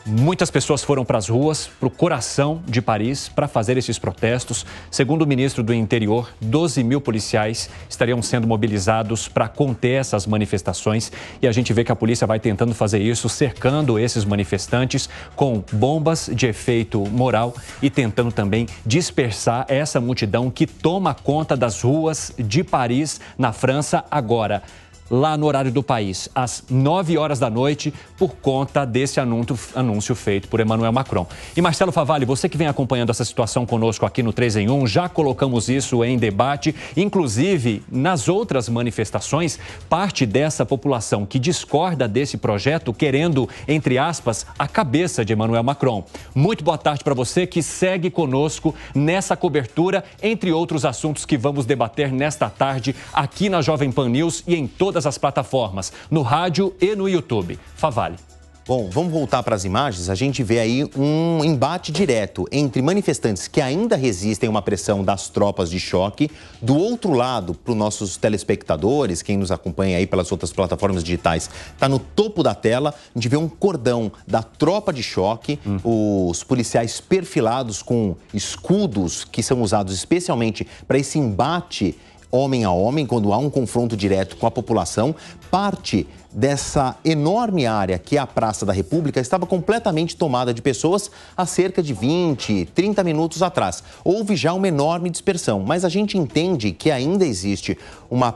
Muitas pessoas foram para as ruas, para o coração de Paris, para fazer esses protestos. Segundo o ministro do Interior, 12 mil policiais estariam sendo mobilizados para conter essas manifestações. E a gente vê que a polícia vai tentando fazer isso, cercando esses manifestantes com bombas de efeito moral e tentando também dispersar essa multidão que toma conta das ruas de Paris, na França, agora. Lá no horário do país, às 9 horas da noite, por conta desse anúncio feito por Emmanuel Macron. E Marcelo Favalli, você que vem acompanhando essa situação conosco aqui no 3 em 1, já colocamos isso em debate, inclusive nas outras manifestações, parte dessa população que discorda desse projeto, querendo, entre aspas, a cabeça de Emmanuel Macron. Muito boa tarde para você que segue conosco nessa cobertura, entre outros assuntos que vamos debater nesta tarde aqui na Jovem Pan News e em todas as plataformas, no rádio e no YouTube. Favalli. Bom, vamos voltar para as imagens. A gente vê aí um embate direto entre manifestantes que ainda resistem a uma pressão das tropas de choque. Do outro lado, para os nossos telespectadores, quem nos acompanha aí pelas outras plataformas digitais, está no topo da tela, a gente vê um cordão da tropa de choque, os policiais perfilados com escudos que são usados especialmente para esse embate homem a homem, quando há um confronto direto com a população. Parte dessa enorme área que é a Praça da República estava completamente tomada de pessoas há cerca de 20, 30 minutos atrás. Houve já uma enorme dispersão, mas a gente entende que ainda existe uma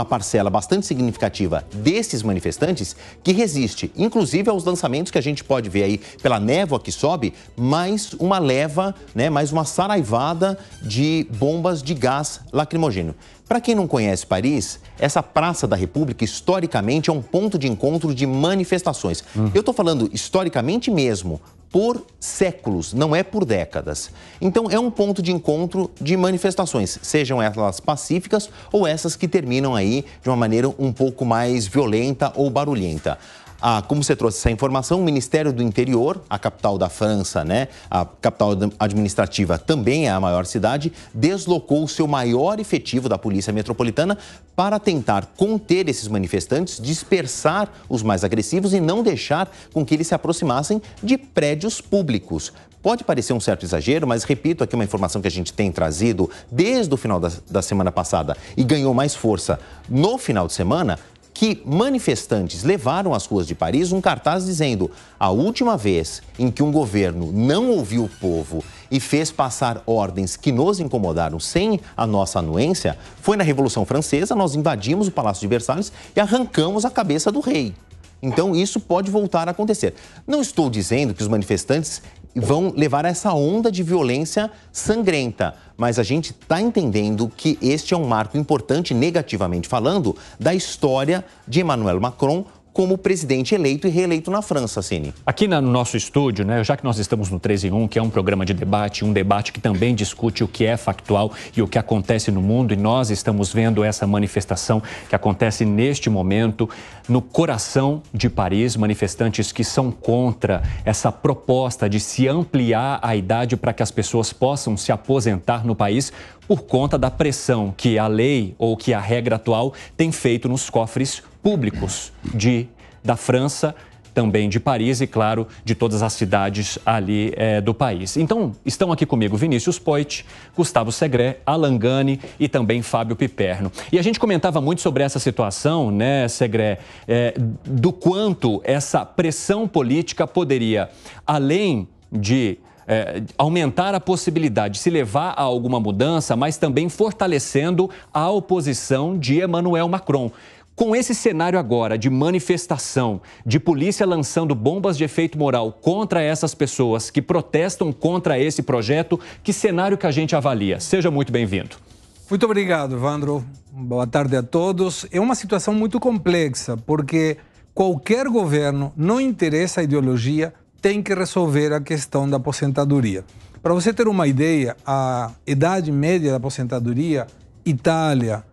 parcela bastante significativa desses manifestantes que resiste, inclusive aos lançamentos que a gente pode ver aí pela névoa que sobe, mais uma leva, mais uma saraivada de bombas de gás lacrimogêneo. Para quem não conhece Paris, essa Praça da República, historicamente, é um ponto de encontro de manifestações. Eu estou falando historicamente mesmo, por séculos, não é por décadas. Então, é um ponto de encontro de manifestações, sejam elas pacíficas ou essas que terminam aí de uma maneira um pouco mais violenta ou barulhenta. Como você trouxe essa informação, o Ministério do Interior, a capital da França, a capital administrativa também é a maior cidade, deslocou o seu maior efetivo da Polícia Metropolitana para tentar conter esses manifestantes, dispersar os mais agressivos e não deixar com que eles se aproximassem de prédios públicos. Pode parecer um certo exagero, mas repito aqui uma informação que a gente tem trazido desde o final da semana passada e ganhou mais força no final de semana, que manifestantes levaram às ruas de Paris um cartaz dizendo: a última vez em que um governo não ouviu o povo e fez passar ordens que nos incomodaram sem a nossa anuência foi na Revolução Francesa. Nós invadimos o Palácio de Versalhes e arrancamos a cabeça do rei. Então, isso pode voltar a acontecer. Não estou dizendo que os manifestantes vão levar a essa onda de violência sangrenta, mas a gente está entendendo que este é um marco importante, negativamente falando, da história de Emmanuel Macron como presidente eleito e reeleito na França, Cine. Aqui no nosso estúdio, já que nós estamos no 3 em 1, que é um programa de debate, um debate que também discute o que é factual e o que acontece no mundo, e nós estamos vendo essa manifestação que acontece neste momento no coração de Paris, manifestantes que são contra essa proposta de se ampliar a idade para que as pessoas possam se aposentar no país por conta da pressão que a lei ou que a regra atual tem feito nos cofres públicos da França, também de Paris e, claro, de todas as cidades ali do país. Então, estão aqui comigo Vinícius Poit, Gustavo Segré, Alan Gani e também Fábio Piperno. E a gente comentava muito sobre essa situação, Segré, do quanto essa pressão política poderia, além de aumentar a possibilidade de se levar a alguma mudança, mas também fortalecendo a oposição de Emmanuel Macron. Com esse cenário agora de manifestação, de polícia lançando bombas de efeito moral contra essas pessoas que protestam contra esse projeto, que cenário que a gente avalia? Seja muito bem-vindo. Muito obrigado, Evandro. Boa tarde a todos. É uma situação muito complexa, porque qualquer governo, não interessa a ideologia, tem que resolver a questão da aposentadoria. Para você ter uma ideia, a idade média da aposentadoria, Itália,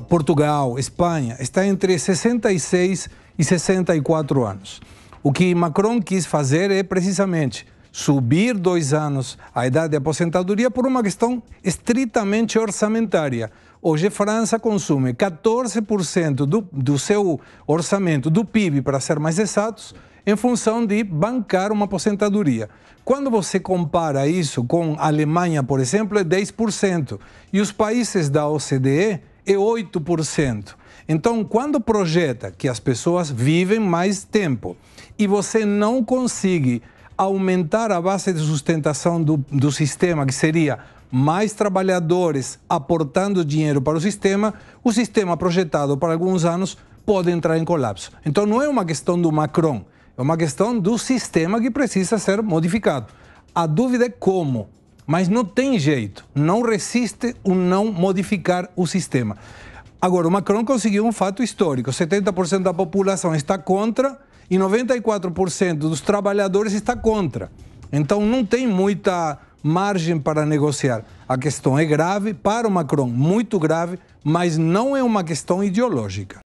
Portugal, Espanha, está entre 66 e 64 anos. O que Macron quis fazer é precisamente subir 2 anos a idade de aposentadoria por uma questão estritamente orçamentária. Hoje, a França consome 14% do seu orçamento, do PIB, para ser mais exatos, em função de bancar uma aposentadoria. Quando você compara isso com a Alemanha, por exemplo, é 10%, e os países da OCDE é 8%. Então, quando projeta que as pessoas vivem mais tempo e você não consegue aumentar a base de sustentação do sistema, que seria mais trabalhadores aportando dinheiro para o sistema projetado para alguns anos pode entrar em colapso. Então, não é uma questão do Macron, é uma questão do sistema que precisa ser modificado. A dúvida é como, mas não tem jeito, não resiste o não modificar o sistema. Agora, o Macron conseguiu um fato histórico, 70% da população está contra e 94% dos trabalhadores está contra. Então, não tem muita margem para negociar. A questão é grave, para o Macron, muito grave, mas não é uma questão ideológica.